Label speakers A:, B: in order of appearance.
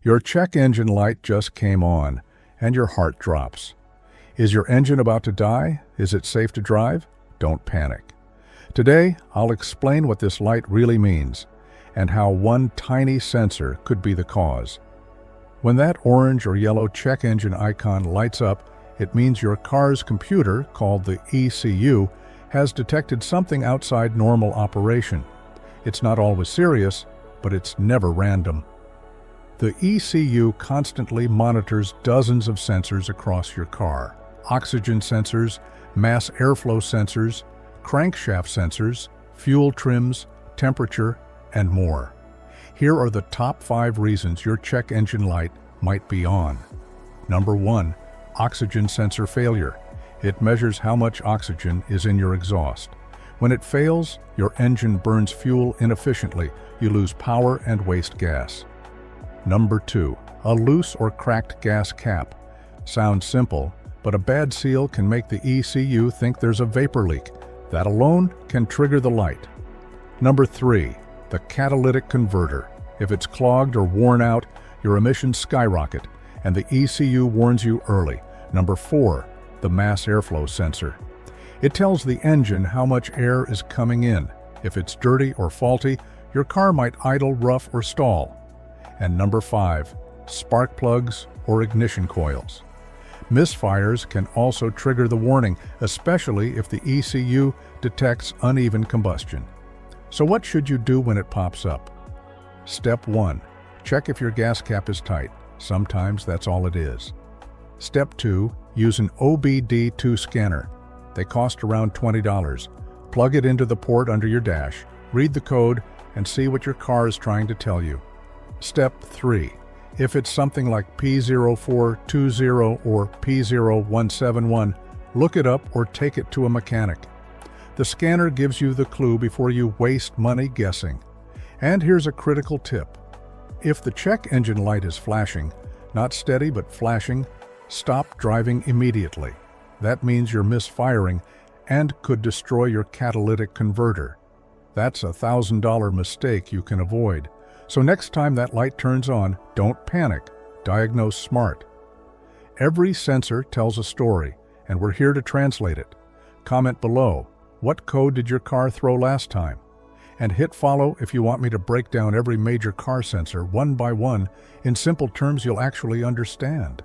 A: Your check engine light just came on, and your heart drops. Is your engine about to die? Is it safe to drive? Don't panic. Today, I'll explain what this light really means, and how one tiny sensor could be the cause. When that orange or yellow check engine icon lights up, it means your car's computer, called the ECU, has detected something outside normal operation. It's not always serious, but it's never random. The ECU constantly monitors dozens of sensors across your car: oxygen sensors, mass airflow sensors, crankshaft sensors, fuel trims, temperature, and more. Here are the top 5 reasons your check engine light might be on. Number 1. Oxygen sensor failure. It measures how much oxygen is in your exhaust. When it fails, your engine burns fuel inefficiently. You lose power and waste gas. Number 2. A loose or cracked gas cap. Sounds simple, but a bad seal can make the ECU think there's a vapor leak. That alone can trigger the light. Number 3. The catalytic converter. If it's clogged or worn out, your emissions skyrocket, and the ECU warns you early. Number 4. The mass airflow sensor. It tells the engine how much air is coming in. If it's dirty or faulty, your car might idle rough or stall. And number 5. Spark plugs or ignition coils. Misfires can also trigger the warning, especially if the ECU detects uneven combustion. So what should you do when it pops up? Step 1. Check if your gas cap is tight. Sometimes that's all it is. Step 2. Use an OBD2 scanner. They cost around $20. Plug it into the port under your dash, read the code, and see what your car is trying to tell you. Step 3. If it's something like P0420 or P0171, look it up or take it to a mechanic. The scanner gives you the clue before you waste money guessing. And here's a critical tip. If the check engine light is flashing, not steady but flashing, stop driving immediately. That means you're misfiring and could destroy your catalytic converter. That's a $1,000 mistake you can avoid. So next time that light turns on, don't panic. Diagnose smart. Every sensor tells a story, and we're here to translate it. Comment below, what code did your car throw last time? And hit follow if you want me to break down every major car sensor one by one in simple terms you'll actually understand.